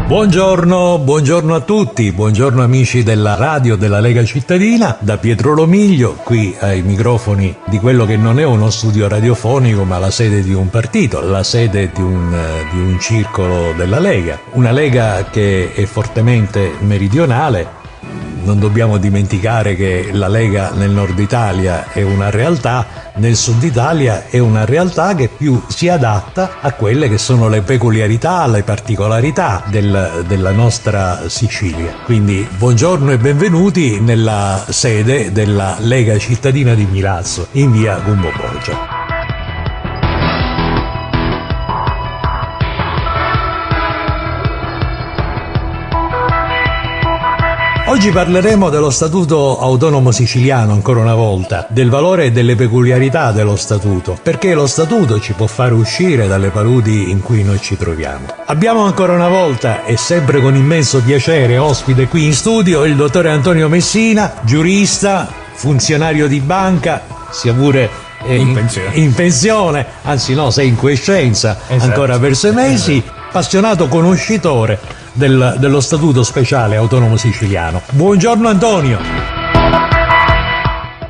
Buongiorno a tutti, buongiorno amici della radio della Lega Cittadina, da Pietro Lomiglio, qui ai microfoni di quello che non è uno studio radiofonico ma la sede di un partito, la sede di un circolo della Lega, una Lega che è fortemente meridionale. Non dobbiamo dimenticare che la Lega nel nord Italia è una realtà, nel sud Italia è una realtà che più si adatta a quelle che sono le peculiarità, le particolarità della nostra Sicilia. Quindi buongiorno e benvenuti nella sede della Lega Cittadina di Milazzo, in via Gumbo Borgia. Oggi parleremo dello Statuto Autonomo Siciliano ancora una volta, del valore e delle peculiarità dello Statuto, perché lo Statuto ci può fare uscire dalle paludi in cui noi ci troviamo. Abbiamo ancora una volta, e sempre con immenso piacere, ospite qui in studio il dottore Antonio Messina, giurista, funzionario di banca, sia pure in pensione, anzi no, sei in quiescenza, esatto, ancora per 6 mesi, appassionato conoscitore dello Statuto Speciale Autonomo Siciliano. Buongiorno Antonio.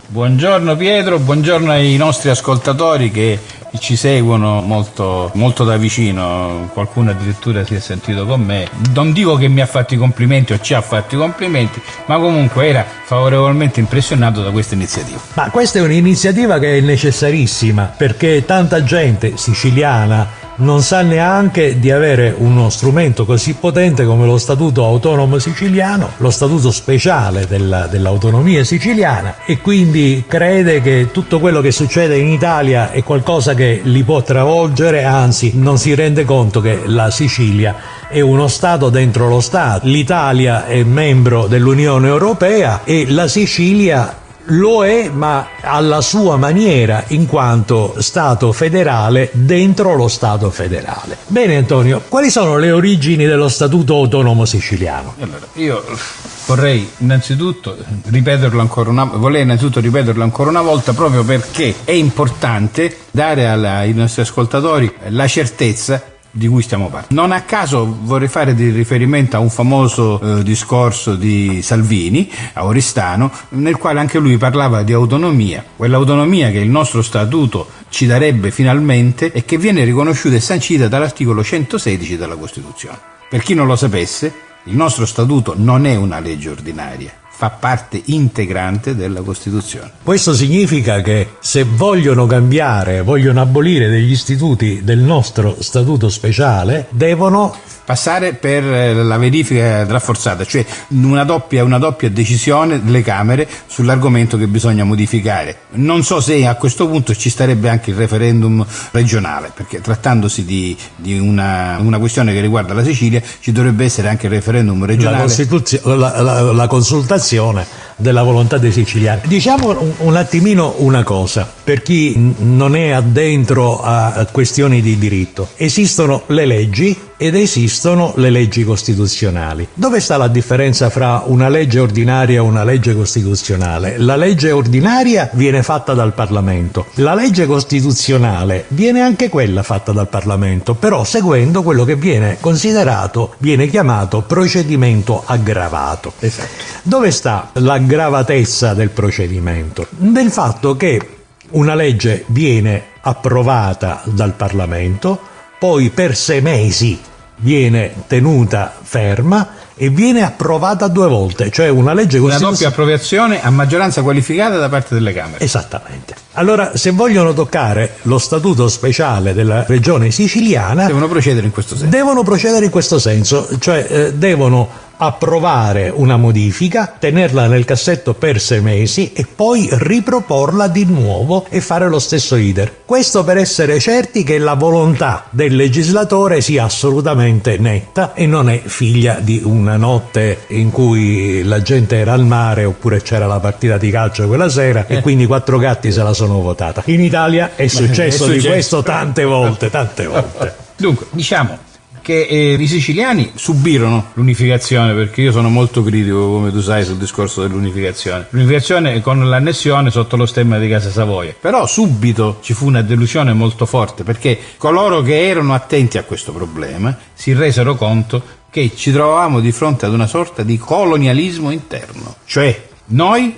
Buongiorno Pietro, buongiorno ai nostri ascoltatori che ci seguono molto, molto da vicino, qualcuno addirittura si è sentito con me. Non dico che mi ha fatto i complimenti o ci ha fatto i complimenti, ma comunque era favorevolmente impressionato da questa iniziativa. Ma questa è un'iniziativa che è necessarissima, perché tanta gente siciliana non sa neanche di avere uno strumento così potente come lo Statuto Autonomo Siciliano, lo Statuto Speciale dell'autonomia siciliana, e quindi crede che tutto quello che succede in Italia è qualcosa che li può travolgere, anzi non si rende conto che la Sicilia è uno Stato dentro lo Stato. L'Italia è membro dell'Unione Europea e la Sicilia lo è, ma alla sua maniera, in quanto Stato federale dentro lo Stato federale. Bene Antonio, quali sono le origini dello Statuto Autonomo Siciliano? Allora, io vorrei innanzitutto ripeterlo ancora una volta, proprio perché è importante dare ai nostri ascoltatori la certezza di cui stiamo parlando. Non a caso vorrei fare di riferimento a un famoso discorso di Salvini a Oristano, nel quale anche lui parlava di autonomia, quell'autonomia che il nostro statuto ci darebbe finalmente e che viene riconosciuta e sancita dall'articolo 116 della Costituzione. Per chi non lo sapesse, il nostro statuto non è una legge ordinaria, fa parte integrante della Costituzione. Questo significa che se vogliono abolire degli istituti del nostro Statuto Speciale, devono passare per la verifica rafforzata, cioè una doppia decisione delle Camere sull'argomento che bisogna modificare. Non so se a questo punto ci starebbe anche il referendum regionale, perché trattandosi di una questione che riguarda la Sicilia ci dovrebbe essere anche il referendum regionale. La consultazione della volontà dei siciliani. Diciamo un attimino una cosa, per chi non è addentro a questioni di diritto. Esistono le leggi ed esistono le leggi costituzionali. Dove sta la differenza fra una legge ordinaria e una legge costituzionale? La legge ordinaria viene fatta dal Parlamento, la legge costituzionale viene anche quella fatta dal Parlamento, però seguendo quello che viene chiamato procedimento aggravato. Esatto. Dove sta l'aggravatezza del procedimento? Nel fatto che una legge viene approvata dal Parlamento, poi per 6 mesi viene tenuta ferma e viene approvata 2 volte, cioè una legge una doppia approvazione a maggioranza qualificata da parte delle Camere. Esattamente. Allora, se vogliono toccare lo statuto speciale della regione siciliana, devono procedere in questo senso. Cioè devono approvare una modifica, tenerla nel cassetto per 6 mesi e poi riproporla di nuovo e fare lo stesso iter. Questo per essere certi che la volontà del legislatore sia assolutamente netta e non è figlia di una notte in cui la gente era al mare oppure c'era la partita di calcio quella sera e quindi 4 gatti se la sono votata. In Italia è successo di questo tante volte. Dunque, diciamo, che i siciliani subirono l'unificazione, perché io sono molto critico, come tu sai, sul discorso dell'unificazione. L'unificazione con l'annessione sotto lo stemma di Casa Savoia. Però subito ci fu una delusione molto forte, perché coloro che erano attenti a questo problema si resero conto che ci trovavamo di fronte ad una sorta di colonialismo interno, cioè noi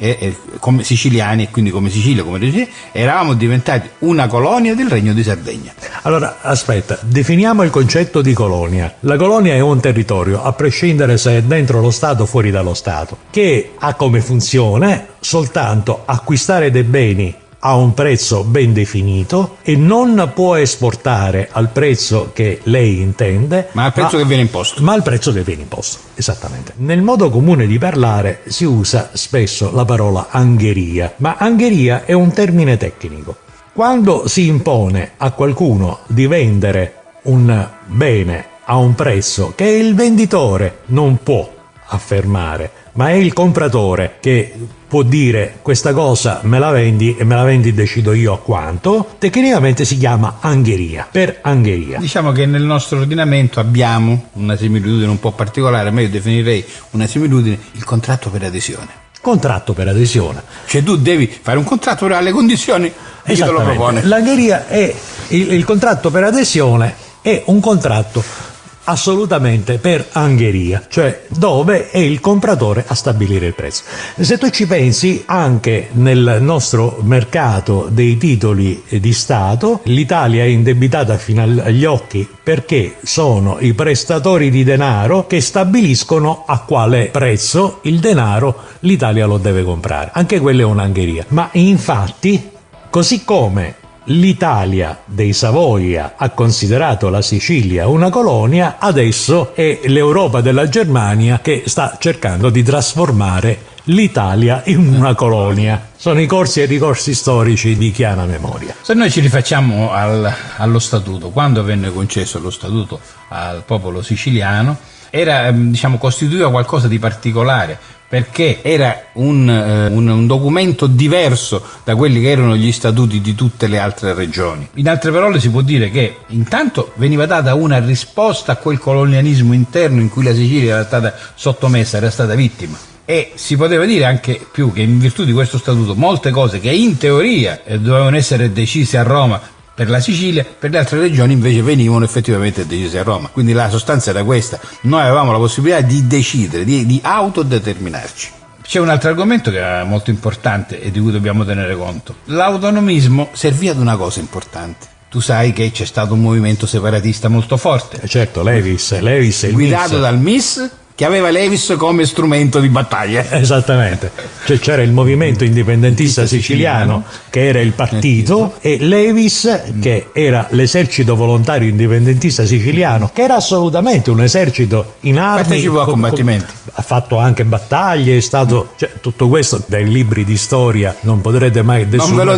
come siciliani, e quindi come Sicilia, come regione, eravamo diventati una colonia del Regno di Sardegna. Allora, aspetta, definiamo il concetto di colonia. La colonia è un territorio, a prescindere se è dentro lo Stato o fuori dallo Stato, che ha come funzione soltanto acquistare dei beni a un prezzo ben definito e non può esportare al prezzo che lei intende, ma al prezzo che viene imposto. Ma al prezzo che viene imposto, esattamente. Nel modo comune di parlare si usa spesso la parola angheria, ma angheria è un termine tecnico. Quando si impone a qualcuno di vendere un bene a un prezzo che il venditore non può affermare, ma è il compratore che può dire questa cosa me la vendi e me la vendi decido io a quanto, tecnicamente si chiama angheria, per angheria. Diciamo che nel nostro ordinamento abbiamo una similitudine un po' particolare, ma io definirei una similitudine il contratto per adesione. Contratto per adesione. Cioè tu devi fare un contratto per le condizioni di chi te lo propone. L'angheria è il contratto per adesione, è un contratto assolutamente per angheria, cioè dove è il compratore a stabilire il prezzo. Se tu ci pensi, anche nel nostro mercato dei titoli di Stato, l'Italia è indebitata fino agli occhi perché sono i prestatori di denaro che stabiliscono a quale prezzo il denaro l'Italia lo deve comprare. Anche quella è un'angheria. Ma infatti, così come l'Italia dei Savoia ha considerato la Sicilia una colonia, adesso è l'Europa della Germania che sta cercando di trasformare l'Italia in una colonia. Sono i corsi e ricorsi storici di chiara memoria. Se noi ci rifacciamo allo statuto, quando venne concesso lo statuto al popolo siciliano, era costituiva qualcosa di particolare, perché era un documento diverso da quelli che erano gli statuti di tutte le altre regioni. In altre parole si può dire che intanto veniva data una risposta a quel colonialismo interno in cui la Sicilia era stata sottomessa, era stata vittima. E si poteva dire anche più che in virtù di questo statuto molte cose che in teoria dovevano essere decise a Roma per la Sicilia, per le altre regioni invece venivano effettivamente decise a Roma. Quindi la sostanza era questa: noi avevamo la possibilità di decidere, di autodeterminarci. C'è un altro argomento che è molto importante e di cui dobbiamo tenere conto. L'autonomismo serviva ad una cosa importante. Tu sai che c'è stato un movimento separatista molto forte. Certo, Levis e il guidato dal MIS, che aveva Levis come strumento di battaglia. Esattamente, cioè c'era il movimento indipendentista siciliano che era il partito e Levis che era l'esercito volontario indipendentista siciliano, che era assolutamente un esercito in armi, partecipò a combattimenti, ha fatto anche battaglie, è stato, cioè, tutto questo dai libri di storia non potrete mai non ve lo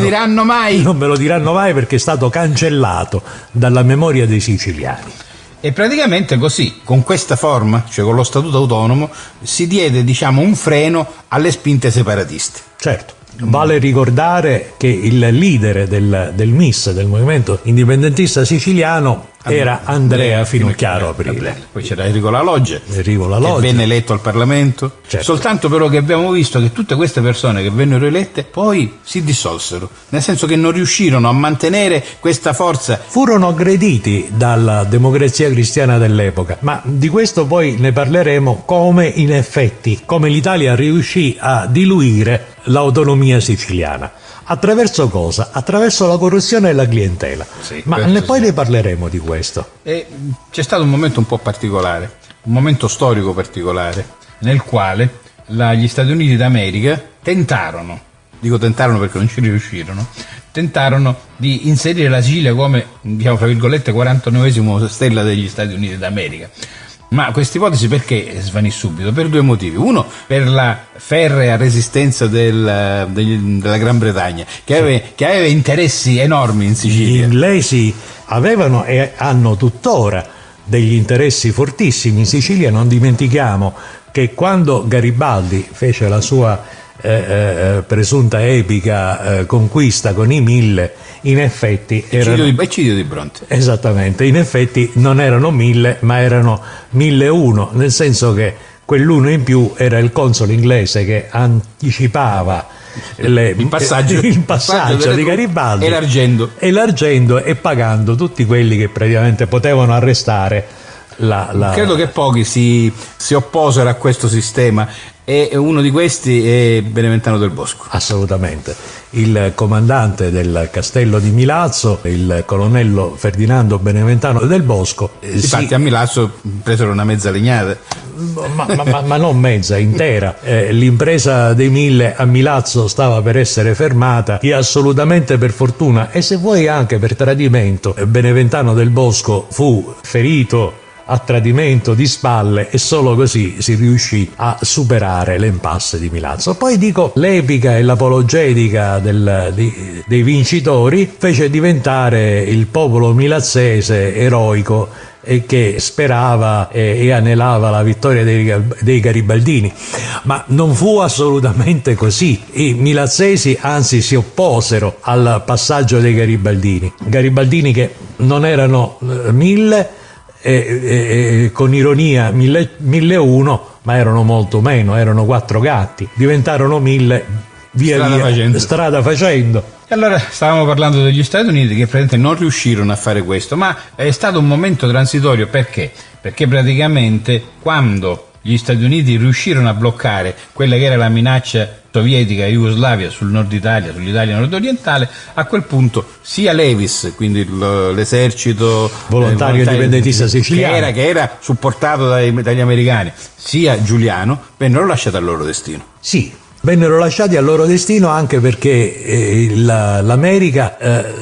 diranno mai perché è stato cancellato dalla memoria dei siciliani. E praticamente così, con questa forma, cioè con lo statuto autonomo, si diede un freno alle spinte separatiste. Certo. Vale ricordare che il leader del MIS, del movimento indipendentista siciliano, era Andrea Finocchiaro Aprile. Poi c'era Enrico La Loggia, che venne eletto al Parlamento. Certo. Soltanto però che abbiamo visto che tutte queste persone che vennero elette poi si dissolsero, nel senso che non riuscirono a mantenere questa forza. Furono aggrediti dalla democrazia cristiana dell'epoca, ma di questo poi ne parleremo, come in effetti, come l'Italia riuscì a diluire l'autonomia siciliana. Attraverso cosa? Attraverso la corruzione e la clientela. Sì, ma poi ne parleremo di questo. E c'è stato un momento un po' particolare, un momento storico particolare, nel quale gli Stati Uniti d'America tentarono perché non ci riuscirono, tentarono di inserire la Sicilia come, fra virgolette, 49esimo stella degli Stati Uniti d'America. Ma questa ipotesi perché svanì subito? Per due motivi. Uno, per la ferrea resistenza della Gran Bretagna, che aveva interessi enormi in Sicilia. Gli inglesi avevano e hanno tuttora degli interessi fortissimi in Sicilia. Non dimentichiamo che quando Garibaldi fece la sua presunta epica conquista con i 1000, in effetti erano Eccidio di Bronte. Esattamente, in effetti non erano 1000 ma erano 1001, nel senso che quell'uno in più era il console inglese che anticipava il passaggio di Garibaldi e l'argento e pagando tutti quelli che praticamente potevano arrestare Credo che pochi si opposero a questo sistema, e uno di questi è Beneventano del Bosco. Assolutamente. Il comandante del castello di Milazzo, il colonnello Ferdinando Beneventano del Bosco, Infatti a Milazzo presero una mezza legnata. Ma non mezza, intera. L'impresa dei 1000 a Milazzo stava per essere fermata e assolutamente per fortuna, e se vuoi anche per tradimento, Beneventano del Bosco fu ferito a tradimento di spalle e solo così si riuscì a superare l'impasse di Milazzo. Poi dico, l'epica e l'apologetica dei vincitori fece diventare il popolo milazzese eroico e che sperava e anelava la vittoria dei garibaldini, ma non fu assolutamente così. I milazzesi anzi si opposero al passaggio dei garibaldini che non erano 1000 con ironia 1001, ma erano molto meno, erano 4 gatti, diventarono 1000 strada facendo. E allora stavamo parlando degli Stati Uniti che praticamente non riuscirono a fare questo, ma è stato un momento transitorio. Perché? Perché praticamente quando gli Stati Uniti riuscirono a bloccare quella che era la minaccia sovietica a Jugoslavia sul nord Italia, sull'Italia nordorientale, a quel punto sia Levis, quindi l'esercito volontario indipendentista siciliano, che era supportato dagli americani, sia Giuliano, vennero lasciati al loro destino. Sì, vennero lasciati al loro destino anche perché l'America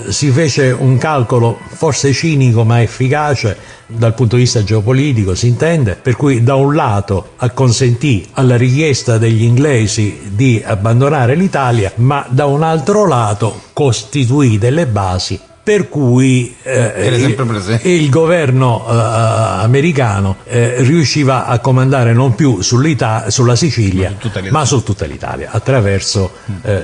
si fece un calcolo forse cinico ma efficace dal punto di vista geopolitico, si intende, per cui da un lato acconsentì alla richiesta degli inglesi di abbandonare l'Italia, ma da un altro lato costituì delle basi per cui il governo americano riusciva a comandare non più sulla Sicilia, ma su tutta l'Italia attraverso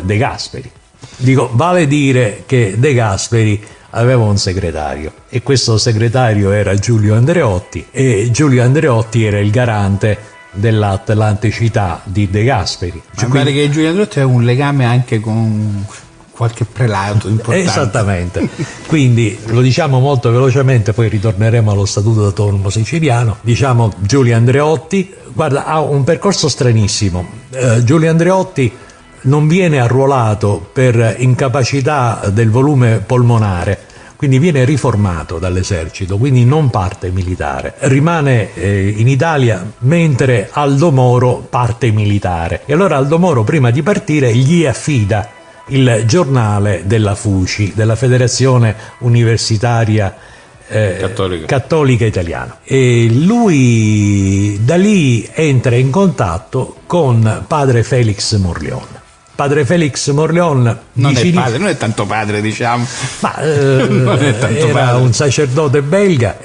De Gasperi. Dico, vale dire che De Gasperi aveva un segretario e questo segretario era Giulio Andreotti, e Giulio Andreotti era il garante dell'atlanticità di De Gasperi. Cioè, pare che Giulio Andreotti aveva un legame anche con qualche prelato importante. Esattamente. Quindi lo diciamo molto velocemente, poi ritorneremo allo Statuto autonomo siciliano. Diciamo, Giulio Andreotti, guarda, ha un percorso stranissimo. Giulio Andreotti non viene arruolato per incapacità del volume polmonare, quindi viene riformato dall'esercito, quindi non parte militare, rimane in Italia, mentre Aldo Moro parte militare. E allora Aldo Moro, prima di partire, gli affida il giornale della FUCI, della Federazione Universitaria Cattolica Italiana, e lui da lì entra in contatto con padre Felix Morleone. Padre Felix Morleone non è tanto padre, diciamo, ma era un sacerdote belga.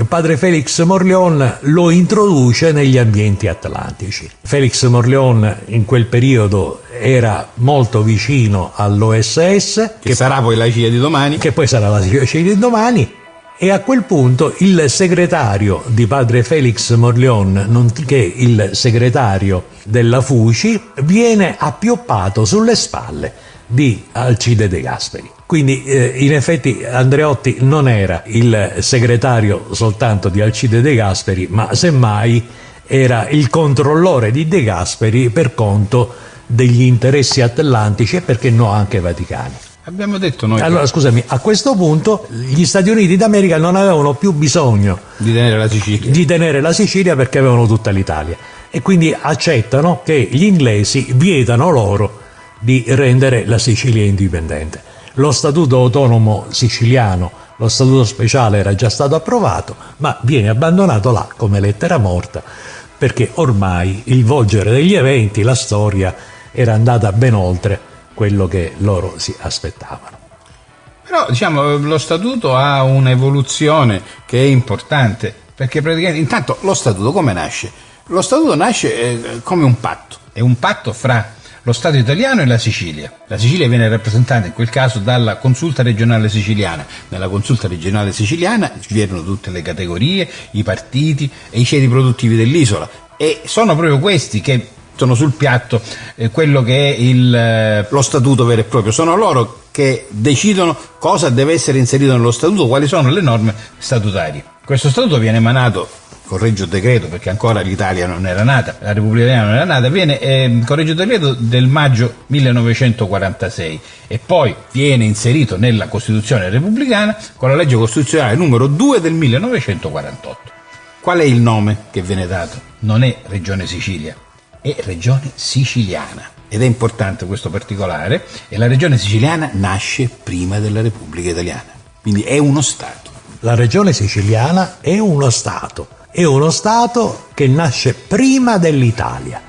Padre Felix Morleone lo introduce negli ambienti atlantici. Felix Morleone in quel periodo era molto vicino all'OSS, che sarà poi la CIA di domani, che poi sarà la CIA di domani. E a quel punto il segretario di padre Felix Morleone, nonché il segretario della FUCI, viene appioppato sulle spalle di Alcide De Gasperi. Quindi in effetti Andreotti non era il segretario soltanto di Alcide De Gasperi, ma semmai era il controllore di De Gasperi per conto degli interessi atlantici e perché no anche vaticani. Abbiamo detto noi. Allora, scusami, a questo punto gli Stati Uniti d'America non avevano più bisogno di tenere la Sicilia perché avevano tutta l'Italia, e quindi accettano che gli inglesi vietano loro di rendere la Sicilia indipendente. Lo Statuto autonomo siciliano, lo Statuto speciale era già stato approvato, ma viene abbandonato là come lettera morta, perché ormai il volgere degli eventi, la storia, era andata ben oltre quello che loro si aspettavano. Però diciamo lo Statuto ha un'evoluzione che è importante, perché praticamente intanto lo Statuto come nasce? Lo statuto nasce come un patto, è un patto fra lo Stato italiano e la Sicilia. La Sicilia viene rappresentata in quel caso dalla Consulta regionale siciliana. Nella Consulta regionale siciliana vi erano tutte le categorie, i partiti e i ceti produttivi dell'isola, e sono proprio questi che mettono sul piatto quello che è lo statuto vero e proprio. Sono loro che decidono cosa deve essere inserito nello statuto, quali sono le norme statutarie. Questo statuto viene emanato con regio decreto, perché ancora l'Italia non era nata, la Repubblica Italiana non era nata, viene con regio decreto del maggio 1946 e poi viene inserito nella Costituzione repubblicana con la legge costituzionale numero 2 del 1948. Qual è il nome che viene dato? Non è Regione Sicilia, è Regione Siciliana. Ed è importante questo particolare, e la Regione Siciliana nasce prima della Repubblica Italiana, quindi è uno Stato. La Regione Siciliana è uno Stato. È uno Stato che nasce prima dell'Italia.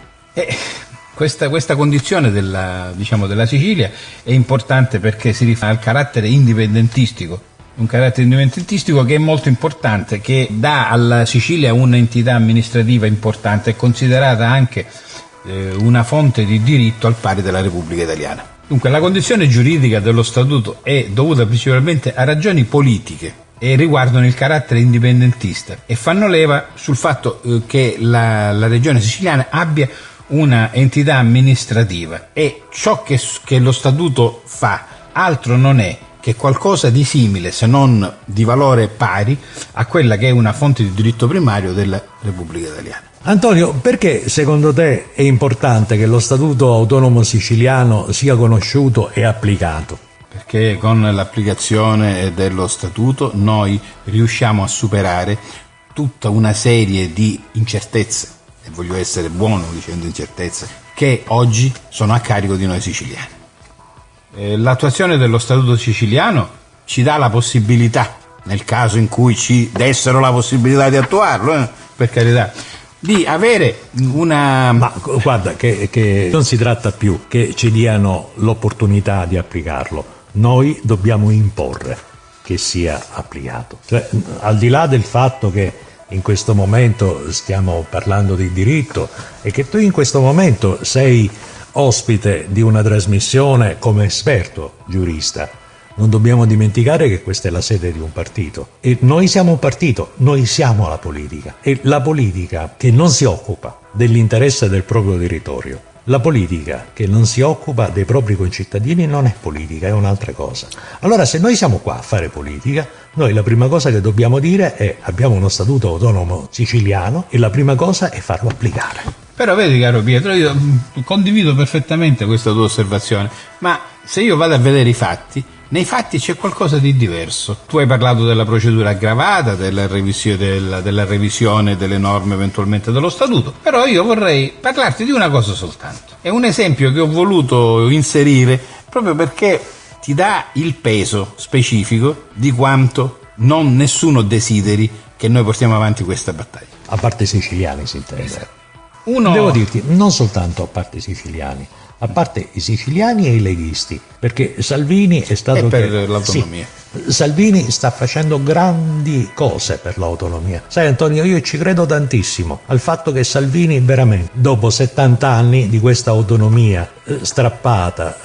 Questa condizione della Sicilia è importante perché si rifà al carattere indipendentistico, un carattere indipendentistico che è molto importante, che dà alla Sicilia un'entità amministrativa importante e considerata anche una fonte di diritto al pari della Repubblica Italiana. Dunque la condizione giuridica dello Statuto è dovuta principalmente a ragioni politiche e riguardano il carattere indipendentista e fanno leva sul fatto che la regione siciliana abbia una entità amministrativa, e ciò che lo statuto fa altro non è che qualcosa di simile, se non di valore pari, a quella che è una fonte di diritto primario della Repubblica Italiana. Antonio, perché secondo te è importante che lo Statuto autonomo siciliano sia conosciuto e applicato? Perché con l'applicazione dello statuto noi riusciamo a superare tutta una serie di incertezze, e voglio essere buono dicendo incertezze, che oggi sono a carico di noi siciliani. L'attuazione dello statuto siciliano ci dà la possibilità, nel caso in cui ci dessero la possibilità di attuarlo, per carità, di avere una... Ma guarda che non si tratta più che ci diano l'opportunità di applicarlo. Noi dobbiamo imporre che sia applicato. Cioè, al di là del fatto che in questo momento stiamo parlando di diritto e che tu in questo momento sei ospite di una trasmissione come esperto giurista, non dobbiamo dimenticare che questa è la sede di un partito e noi siamo un partito, noi siamo la politica, e la politica che non si occupa dell'interesse del proprio territorio, la politica che non si occupa dei propri concittadini non è politica, è un'altra cosa. Allora, se noi siamo qua a fare politica, noi la prima cosa che dobbiamo dire è: abbiamo uno statuto autonomo siciliano e la prima cosa è farlo applicare. Però vedi, caro Pietro, io condivido perfettamente questa tua osservazione, ma se io vado a vedere i fatti, nei fatti c'è qualcosa di diverso. Tu hai parlato della procedura aggravata, della revisione delle norme eventualmente dello statuto, però io vorrei parlarti di una cosa soltanto. È un esempio che ho voluto inserire proprio perché ti dà il peso specifico di quanto nessuno desideri che noi portiamo avanti questa battaglia. A parte i siciliani, si intende. Esatto. Devo dirti, non soltanto a parte i siciliani, a parte i siciliani e i leghisti, perché Salvini è stato... per l'autonomia. Sì, Salvini sta facendo grandi cose per l'autonomia. Sai Antonio, io ci credo tantissimo al fatto che Salvini veramente, dopo 70 anni di questa autonomia strappata,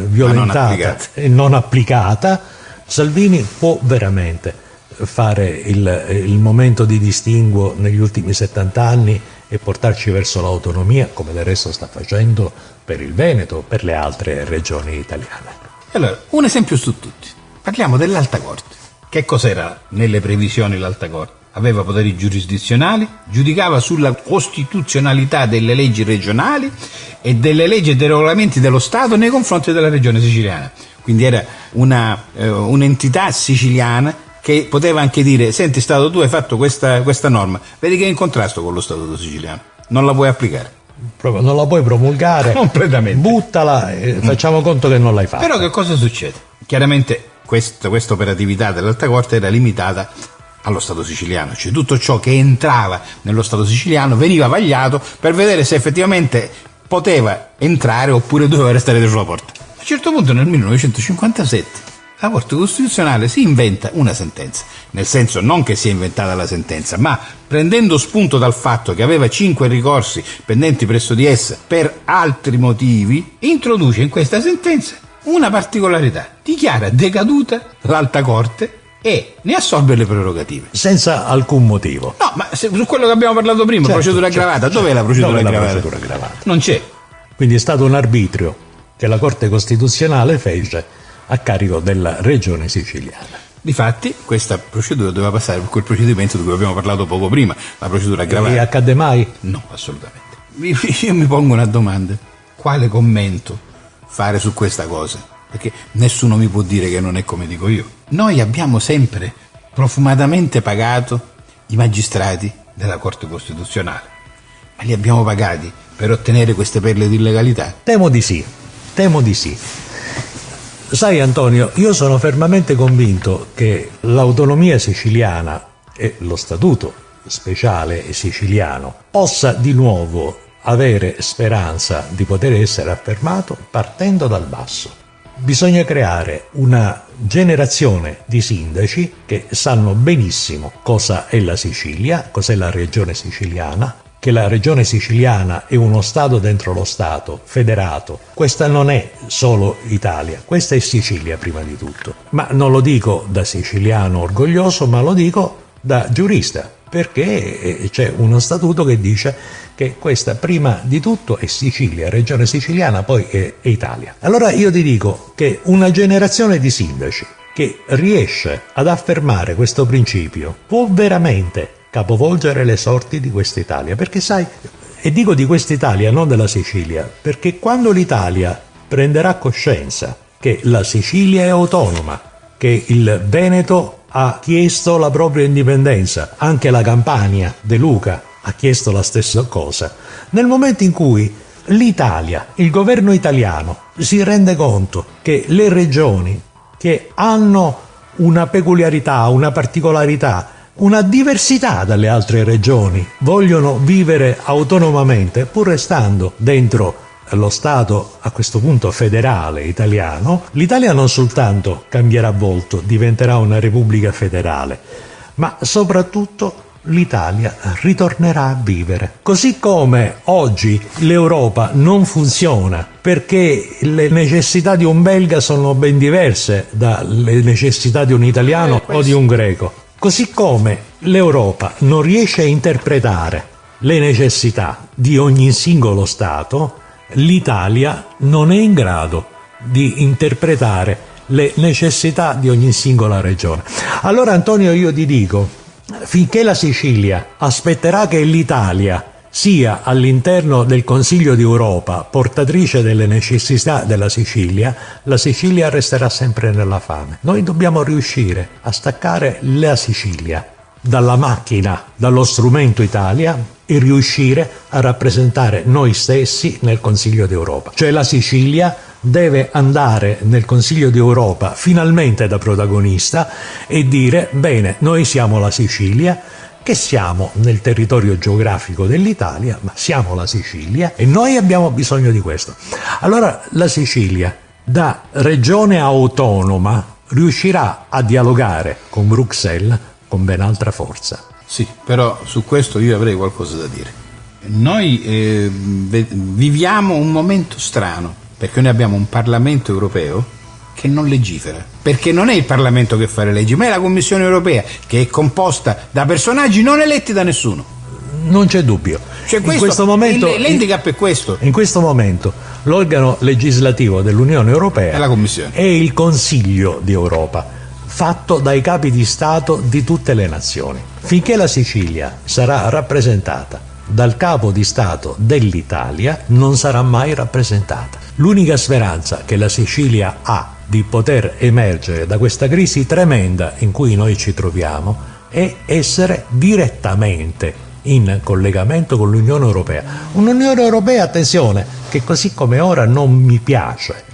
violentata e non applicata, Salvini può veramente fare il momento di distinguo negli ultimi 70 anni e portarci verso l'autonomia, come del resto sta facendo per il Veneto, per le altre regioni italiane. Allora, un esempio su tutti. Parliamo dell'Alta Corte. Che cos'era nelle previsioni l'Alta Corte? Aveva poteri giurisdizionali, giudicava sulla costituzionalità delle leggi regionali e delle leggi e dei regolamenti dello Stato nei confronti della regione siciliana. Quindi era un'entità siciliana che poteva anche dire: senti Stato, tu hai fatto questa norma, vedi che è in contrasto con lo Statuto siciliano, non la puoi applicare. Proprio non la puoi promulgare, completamente. Buttala e facciamo conto che non l'hai fatta. Però che cosa succede? Chiaramente questa operatività dell'Alta Corte era limitata allo Stato siciliano, cioè tutto ciò che entrava nello Stato siciliano veniva vagliato per vedere se effettivamente poteva entrare oppure doveva restare dentro la porta. A un certo punto nel 1957 La Corte Costituzionale si inventa una sentenza, nel senso non che sia inventata la sentenza, ma prendendo spunto dal fatto che aveva 5 ricorsi pendenti presso di essa per altri motivi, introduce in questa sentenza una particolarità: dichiara decaduta l'Alta Corte e ne assolve le prerogative. Senza alcun motivo. No, ma su quello che abbiamo parlato prima, Certo, procedura aggravata, dov'è la procedura aggravata? Non c'è. Quindi è stato un arbitrio che la Corte Costituzionale fece a carico della Regione Siciliana. Difatti, questa procedura doveva passare per quel procedimento di cui abbiamo parlato poco prima, la procedura aggravata. E accadde mai? No, assolutamente. Io mi pongo una domanda: quale commento fare su questa cosa? Perché nessuno mi può dire che non è come dico io. Noi abbiamo sempre profumatamente pagato i magistrati della Corte Costituzionale, ma li abbiamo pagati per ottenere queste perle di illegalità? Temo di sì. Sai Antonio, io sono fermamente convinto che l'autonomia siciliana e lo statuto speciale siciliano possa di nuovo avere speranza di poter essere affermato partendo dal basso. Bisogna creare una generazione di sindaci che sanno benissimo cosa è la Sicilia, cos'è la regione siciliana, che la regione siciliana è uno Stato dentro lo Stato, federato. Questa non è solo Italia, questa è Sicilia prima di tutto. Ma non lo dico da siciliano orgoglioso, ma lo dico da giurista, perché c'è uno statuto che dice che questa prima di tutto è Sicilia, regione siciliana, poi è Italia. Allora io ti dico che una generazione di sindaci che riesce ad affermare questo principio può veramente capovolgere le sorti di quest'Italia, perché sai, e dico di quest'Italia, non della Sicilia, perché quando l'Italia prenderà coscienza che la Sicilia è autonoma, che il Veneto ha chiesto la propria indipendenza, anche la Campania, De Luca ha chiesto la stessa cosa, nel momento in cui l'Italia, il governo italiano, si rende conto che le regioni che hanno una peculiarità, una particolarità, una diversità dalle altre regioni, vogliono vivere autonomamente, pur restando dentro lo Stato a questo punto federale italiano, l'Italia non soltanto cambierà volto, diventerà una repubblica federale, ma soprattutto l'Italia ritornerà a vivere. Così come oggi l'Europa non funziona perché le necessità di un belga sono ben diverse dalle necessità di un italiano o di un greco. Così come l'Europa non riesce a interpretare le necessità di ogni singolo Stato, l'Italia non è in grado di interpretare le necessità di ogni singola regione. Allora Antonio, io ti dico, finché la Sicilia aspetterà che l'Italia sia all'interno del Consiglio d'Europa portatrice delle necessità della Sicilia, la Sicilia resterà sempre nella fame. Noi dobbiamo riuscire a staccare la Sicilia dalla macchina, dallo strumento Italia, e riuscire a rappresentare noi stessi nel Consiglio d'Europa. Cioè la Sicilia deve andare nel Consiglio d'Europa finalmente da protagonista e dire: bene, noi siamo la Sicilia, che siamo nel territorio geografico dell'Italia, ma siamo la Sicilia e noi abbiamo bisogno di questo. Allora la Sicilia, da regione autonoma, riuscirà a dialogare con Bruxelles con ben altra forza. Sì, però su questo io avrei qualcosa da dire. Noi viviamo un momento strano, perché noi abbiamo un Parlamento europeo che non legifera, perché non è il Parlamento che fa le leggi, ma è la Commissione europea, che è composta da personaggi non eletti da nessuno. Non c'è dubbio. Cioè in questo momento, l'handicap è questo. In questo momento l'organo legislativo dell'Unione Europea è la Commissione, è il Consiglio d'Europa, fatto dai capi di Stato di tutte le nazioni. Finché la Sicilia sarà rappresentata dal capo di Stato dell'Italia, non sarà mai rappresentata. L'unica speranza che la Sicilia ha di poter emergere da questa crisi tremenda in cui noi ci troviamo è essere direttamente in collegamento con l'Unione Europea. Un'Unione Europea, attenzione, che così come ora non mi piace.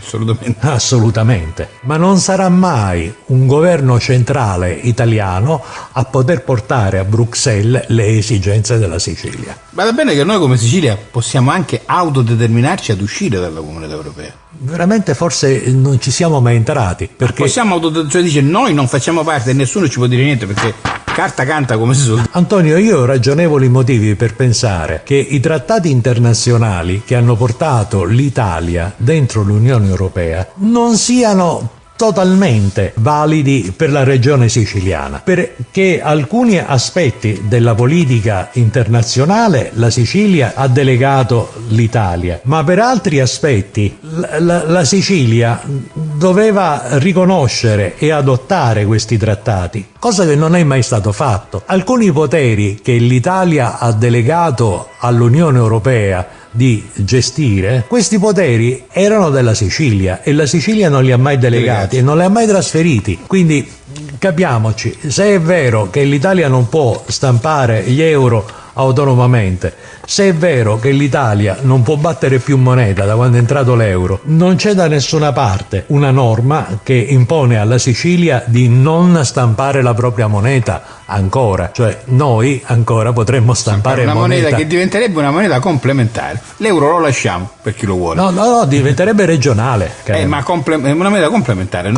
Assolutamente. Ma non sarà mai un governo centrale italiano a poter portare a Bruxelles le esigenze della Sicilia. Vada bene che noi come Sicilia possiamo anche autodeterminarci ad uscire dalla Comunità Europea. Veramente forse non ci siamo mai entrati, perché cioè dice noi non facciamo parte e nessuno ci può dire niente perché carta canta, come si suol. Antonio, io ho ragionevoli motivi per pensare che i trattati internazionali che hanno portato l'Italia dentro l'Unione Europea non siano totalmente validi per la regione siciliana, perché alcuni aspetti della politica internazionale la Sicilia ha delegato l'Italia, ma per altri aspetti la Sicilia doveva riconoscere e adottare questi trattati, cosa che non è mai stato fatto. Alcuni poteri che l'Italia ha delegato all'Unione Europea di gestire, questi poteri erano della Sicilia e la Sicilia non li ha mai delegati e non li ha mai trasferiti. Quindi capiamoci, se è vero che l'Italia non può stampare gli euro autonomamente, se è vero che l'Italia non può battere più moneta da quando è entrato l'euro, non c'è da nessuna parte una norma che impone alla Sicilia di non stampare la propria moneta ancora, cioè noi ancora potremmo stampare una moneta che diventerebbe una moneta complementare. L'euro lo lasciamo per chi lo vuole. No, diventerebbe regionale. Ma una moneta complementare.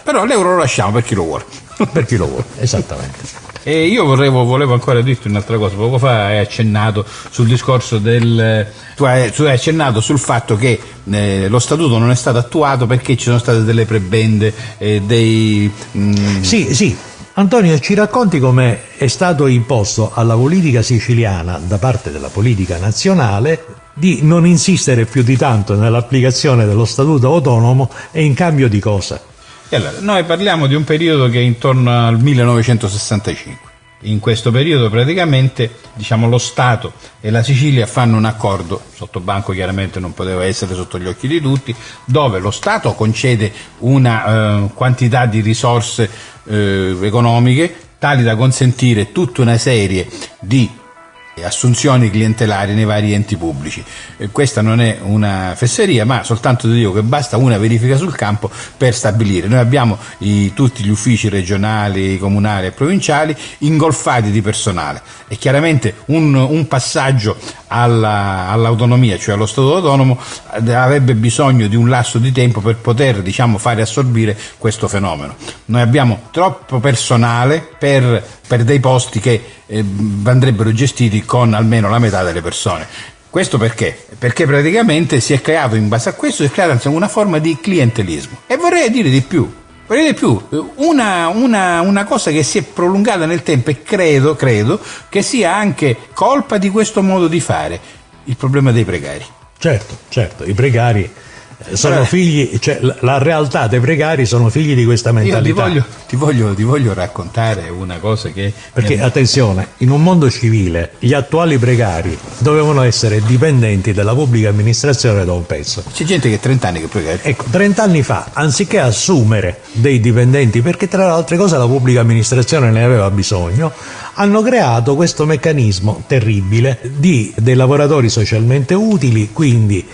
Però l'euro lo lasciamo per chi lo vuole. Per chi lo vuole, esattamente. E io volevo ancora dirti un'altra cosa. Poco fa hai accennato sul discorso tu hai accennato sul fatto che lo statuto non è stato attuato perché ci sono state delle prebende, Sì. Antonio, ci racconti come è stato imposto alla politica siciliana da parte della politica nazionale di non insistere più di tanto nell'applicazione dello statuto autonomo e in cambio di cosa? E allora, noi parliamo di un periodo che è intorno al 1965. In questo periodo praticamente lo Stato e la Sicilia fanno un accordo, sotto banco chiaramente non poteva essere sotto gli occhi di tutti, dove lo Stato concede una quantità di risorse economiche tali da consentire tutta una serie di assunzioni clientelari nei vari enti pubblici. Questa non è una fesseria, ma soltanto ti dico che basta una verifica sul campo per stabilire. Noi abbiamo tutti gli uffici regionali, comunali e provinciali ingolfati di personale e chiaramente un passaggio all'autonomia, cioè allo Statuto autonomo, avrebbe bisogno di un lasso di tempo per poter fare assorbire questo fenomeno. Noi abbiamo troppo personale per dei posti che andrebbero gestiti con almeno la metà delle persone. Questo perché? Perché praticamente si è creato, in base a questo, una forma di clientelismo. E vorrei dire di più, una cosa che si è prolungata nel tempo e credo che sia anche colpa di questo modo di fare, il problema dei precari. Certo, i precari sono figli, cioè la realtà dei precari sono figli di questa mentalità. Io ti voglio raccontare una cosa che... Perché attenzione, in un mondo civile gli attuali precari dovevano essere dipendenti dalla pubblica amministrazione da un pezzo. C'è gente che ha 30 anni che è precario. Ecco, 30 anni fa, anziché assumere dei dipendenti, perché tra le altre cose la pubblica amministrazione ne aveva bisogno, hanno creato questo meccanismo terribile dei lavoratori socialmente utili, quindi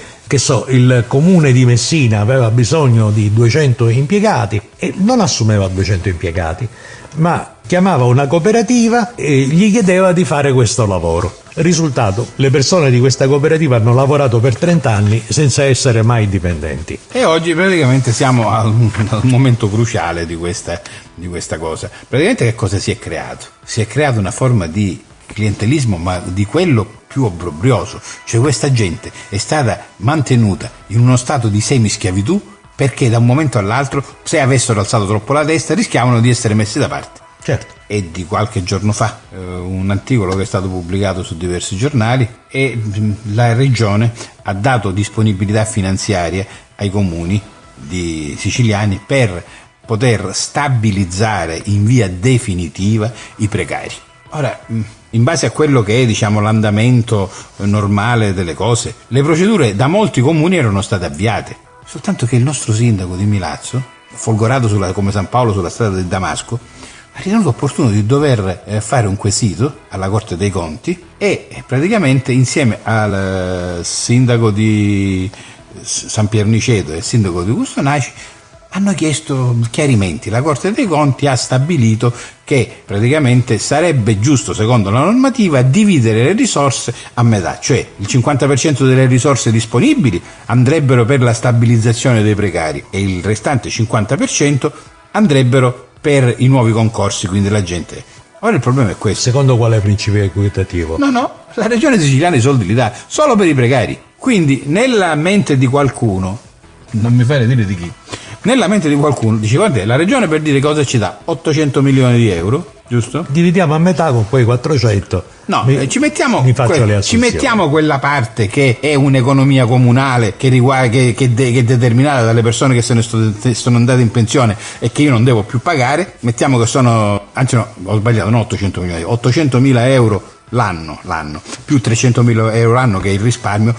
il comune di Messina aveva bisogno di 200 impiegati e non assumeva 200 impiegati, ma chiamava una cooperativa e gli chiedeva di fare questo lavoro. Risultato, le persone di questa cooperativa hanno lavorato per 30 anni senza essere mai dipendenti. E oggi praticamente siamo al momento cruciale di questa cosa. Praticamente che cosa si è creato? Si è creata una forma di clientelismo, ma di quello più obbrobrioso, cioè questa gente è stata mantenuta in uno stato di semischiavitù perché da un momento all'altro, se avessero alzato troppo la testa, rischiavano di essere messi da parte. Certo. E di qualche giorno fa un articolo che è stato pubblicato su diversi giornali e la regione ha dato disponibilità finanziaria ai comuni siciliani per poter stabilizzare in via definitiva i precari. Ora, in base a quello che è l'andamento normale delle cose, le procedure da molti comuni erano state avviate, soltanto che il nostro sindaco di Milazzo, folgorato come San Paolo sulla strada di Damasco, ha ritenuto opportuno di dover fare un quesito alla Corte dei Conti e praticamente insieme al sindaco di San Pierniceto e il sindaco di Custonaci hanno chiesto chiarimenti. La Corte dei Conti ha stabilito che praticamente sarebbe giusto, secondo la normativa, dividere le risorse a metà, cioè il 50% delle risorse disponibili andrebbero per la stabilizzazione dei precari e il restante 50% andrebbero per i nuovi concorsi, quindi la gente. Ora il problema è questo. Secondo quale principio equitativo? No, la regione siciliana i soldi li dà solo per i precari. Quindi nella mente di qualcuno, non mi fare dire di chi, nella mente di qualcuno dice guarda, la regione per dire cosa ci dà 800 milioni di euro, giusto? Dividiamo a metà con quei 400. No, ci mettiamo quella parte che è un'economia comunale che è determinata dalle persone che sono andate in pensione e che io non devo più pagare. Mettiamo che sono, anzi no, ho sbagliato, non 800 milioni, 800 mila euro l'anno, più 300 mila euro l'anno che è il risparmio.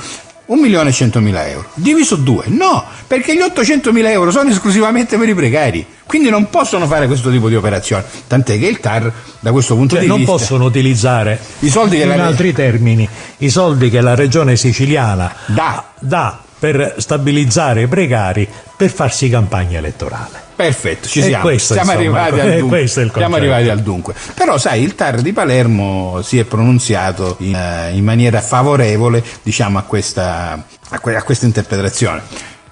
1.100.000 euro diviso 2, no, perché gli 800.000 euro sono esclusivamente per i precari, quindi non possono fare questo tipo di operazione, tant'è che il TAR da questo punto di non vista non possono utilizzare i soldi in altri termini i soldi che la regione siciliana dà per stabilizzare i precari per farsi campagna elettorale. Perfetto, ci siamo. Siamo arrivati al dunque. Però sai, il TAR di Palermo si è pronunziato in maniera favorevole, diciamo, a questa interpretazione.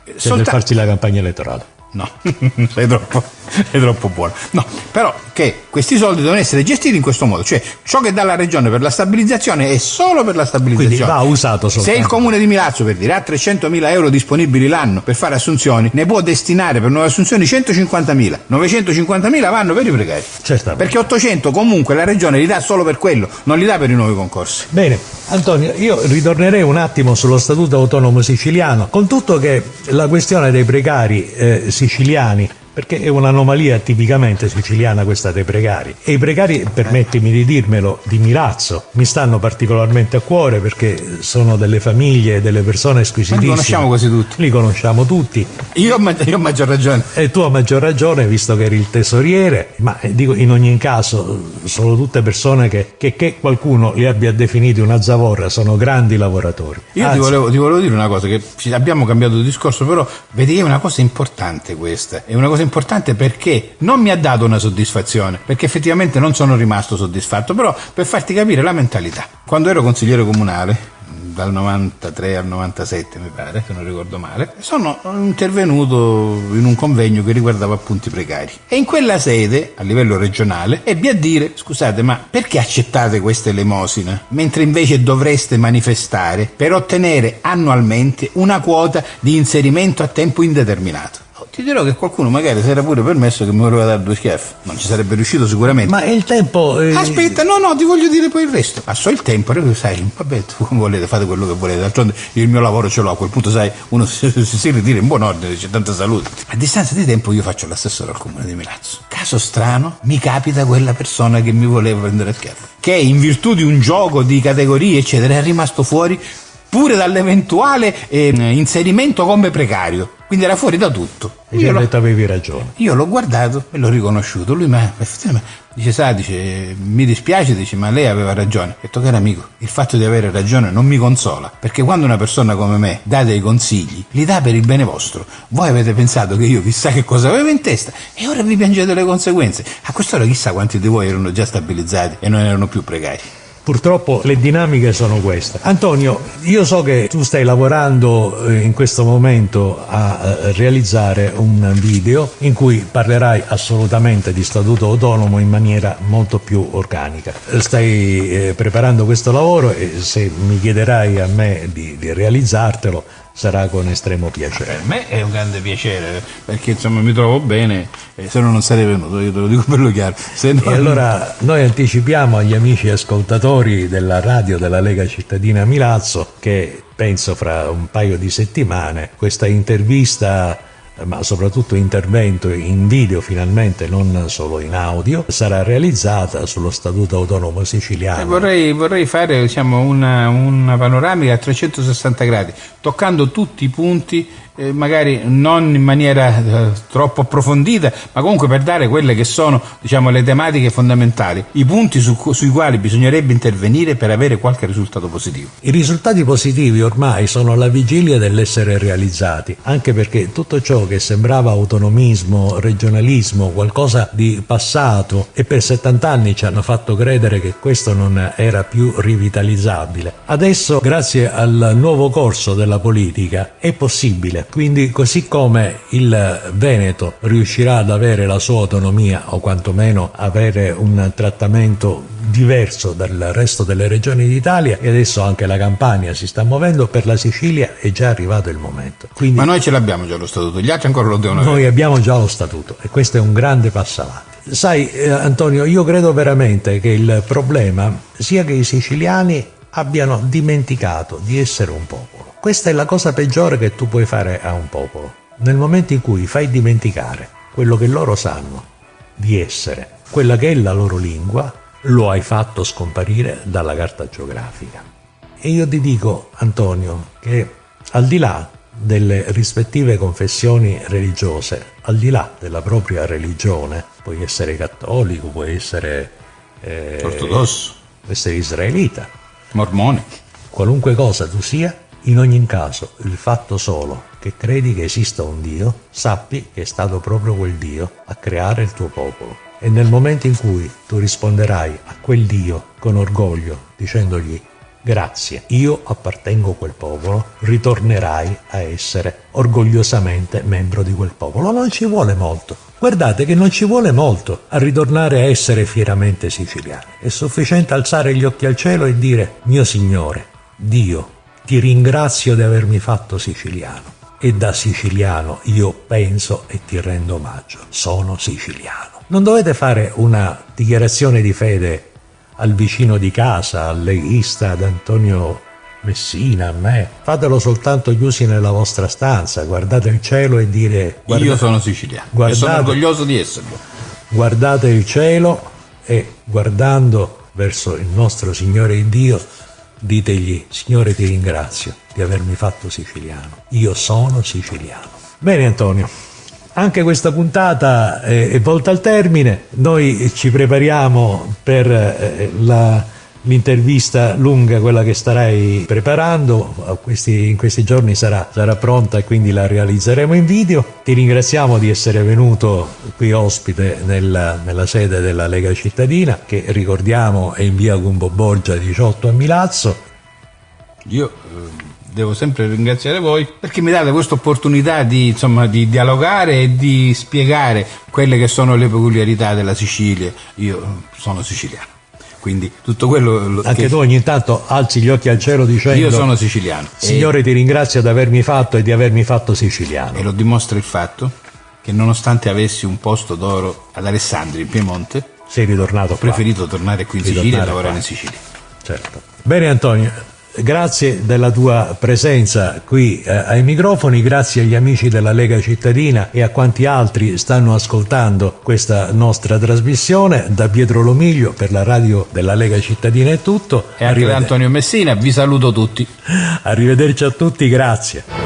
Per farsi la campagna elettorale. No, è troppo buono. No, però che questi soldi devono essere gestiti in questo modo, cioè ciò che dà la regione per la stabilizzazione è solo per la stabilizzazione. Quindi va usato soltanto. Se il comune di Milazzo, per dire, ha 300.000 euro disponibili l'anno per fare assunzioni, ne può destinare per nuove assunzioni 150.000, 950.000 vanno per i precari. Certamente. Perché 800 comunque la regione li dà solo per quello, non li dà per i nuovi concorsi. Bene, Antonio, io ritornerei un attimo sullo Statuto Autonomo Siciliano, con tutto che la questione dei precari siciliani, perché è un'anomalia tipicamente siciliana questa dei precari, e i precari, permettimi di dirmelo, di Milazzo mi stanno particolarmente a cuore perché sono delle famiglie, delle persone squisitissime. Li conosciamo quasi tutti. Li conosciamo tutti. Io ho maggior ragione. E tu a maggior ragione, visto che eri il tesoriere, ma dico, in ogni caso sono tutte persone che qualcuno li abbia definiti una zavorra, sono grandi lavoratori. Io ti volevo dire una cosa, che abbiamo cambiato di discorso, però vedi, è una cosa importante questa, è una cosa importante perché non mi ha dato una soddisfazione, perché effettivamente non sono rimasto soddisfatto, però per farti capire la mentalità. Quando ero consigliere comunale, dal 93 al 97 mi pare, se non ricordo male, sono intervenuto in un convegno che riguardava appunto i precari e in quella sede a livello regionale ebbi a dire: scusate, ma perché accettate queste elemosine mentre invece dovreste manifestare per ottenere annualmente una quota di inserimento a tempo indeterminato? Ti dirò che qualcuno magari si era pure permesso che mi voleva dare 2 schiaffi, non ci sarebbe riuscito sicuramente. Ma il tempo... Aspetta, no, ti voglio dire poi il resto. Passò il tempo, sai, vabbè, tu come volete, fate quello che volete, d'altronde io il mio lavoro ce l'ho, a quel punto sai, uno si ritira in buon ordine, c'è tanta salute. A distanza di tempo io faccio l'assessore al comune di Milazzo. Caso strano, mi capita quella persona che mi voleva prendere a schiaffi, che in virtù di un gioco di categorie eccetera è rimasto fuori pure dall'eventuale inserimento come precario, quindi era fuori da tutto. E gli ho detto: avevi ragione. Io l'ho guardato e l'ho riconosciuto. Lui dice, mi dispiace, dice, ma lei aveva ragione. Ho detto: caro amico, il fatto di avere ragione non mi consola, perché quando una persona come me dà dei consigli, li dà per il bene vostro. Voi avete pensato che io chissà che cosa avevo in testa e ora vi piangete le conseguenze. A quest'ora chissà quanti di voi erano già stabilizzati e non erano più precari. Purtroppo le dinamiche sono queste. Antonio, io so che tu stai lavorando in questo momento a realizzare un video in cui parlerai assolutamente di Statuto Autonomo in maniera molto più organica. Stai preparando questo lavoro e se mi chiederai a me di realizzartelo sarà con estremo piacere. Per me è un grande piacere, perché insomma mi trovo bene, se no non sarei venuto, io te lo dico bello chiaro. E allora noi anticipiamo agli amici ascoltatori della radio della Lega Cittadina Milazzo che penso fra un paio di settimane questa intervista, ma soprattutto intervento in video finalmente, non solo in audio, sarà realizzata sullo Statuto Autonomo Siciliano. Vorrei fare, diciamo, una panoramica a 360 gradi, toccando tutti i punti magari non in maniera troppo approfondita, ma comunque per dare quelle che sono, diciamo, le tematiche fondamentali, i punti sui quali bisognerebbe intervenire per avere qualche risultato positivo. I risultati positivi ormai sono alla vigilia dell'essere realizzati, anche perché tutto ciò che sembrava autonomismo, regionalismo, qualcosa di passato, e per 70 anni ci hanno fatto credere che questo non era più rivitalizzabile. Adesso, grazie al nuovo corso della politica, è possibile. Quindi, così come il Veneto riuscirà ad avere la sua autonomia, o quantomeno avere un trattamento diverso dal resto delle regioni d'Italia, e adesso anche la Campania si sta muovendo, per la Sicilia è già arrivato il momento. Quindi, ma noi ce l'abbiamo già lo statuto, gli altri ancora lo devono avere. Noi abbiamo già lo statuto e questo è un grande passo avanti. Sai, Antonio, io credo veramente che il problema sia che i siciliani abbiano dimenticato di essere un popolo. Questa è la cosa peggiore che tu puoi fare a un popolo. Nel momento in cui fai dimenticare quello che loro sanno di essere, quella che è la loro lingua, lo hai fatto scomparire dalla carta geografica. E io ti dico, Antonio, che al di là delle rispettive confessioni religiose, al di là della propria religione, puoi essere cattolico, puoi essere ortodosso, puoi essere israelita, mormone, qualunque cosa tu sia, in ogni caso il fatto solo che credi che esista un Dio, sappi che è stato proprio quel Dio a creare il tuo popolo. E nel momento in cui tu risponderai a quel Dio con orgoglio, dicendogli grazie, io appartengo a quel popolo, ritornerai a essere orgogliosamente membro di quel popolo. Non ci vuole molto. Guardate che non ci vuole molto a ritornare a essere fieramente siciliani. È sufficiente alzare gli occhi al cielo e dire: mio Signore, Dio, ti ringrazio di avermi fatto siciliano. E da siciliano io penso e ti rendo omaggio. Sono siciliano. Non dovete fare una dichiarazione di fede al vicino di casa, al leghista, ad Antonio Messina, a me. Fatelo soltanto chiusi nella vostra stanza, guardate il cielo e dire: io sono siciliano e sono orgoglioso di esserlo. Guardate il cielo e, guardando verso il nostro Signore Dio, ditegli: Signore, ti ringrazio di avermi fatto siciliano. Io sono siciliano. Bene, Antonio. Anche questa puntata è volta al termine. Noi ci prepariamo per l'intervista lunga, quella che starai preparando. In questi giorni sarà pronta e quindi la realizzeremo in video. Ti ringraziamo di essere venuto qui ospite nella sede della Lega Cittadina, che ricordiamo è in via Gumbo Borgia 18 a Milazzo. Io devo sempre ringraziare voi perché mi date questa opportunità di dialogare e di spiegare quelle che sono le peculiarità della Sicilia. Io sono siciliano, quindi tutto quello anche tu ogni tanto alzi gli occhi al cielo dicendo: io sono siciliano. Signore, ti ringrazio di avermi fatto e di avermi fatto siciliano. E lo dimostra il fatto che, nonostante avessi un posto d'oro ad Alessandria in Piemonte, sei ritornato qua. Ho preferito tornare qui in Sicilia e lavorare in Sicilia. Certo. Bene, Antonio, grazie della tua presenza qui ai microfoni, grazie agli amici della Lega Cittadina e a quanti altri stanno ascoltando questa nostra trasmissione. Da Pietro Lomiglio per la radio della Lega Cittadina è tutto. E anche da Antonio Messina vi saluto tutti. Arrivederci a tutti, grazie.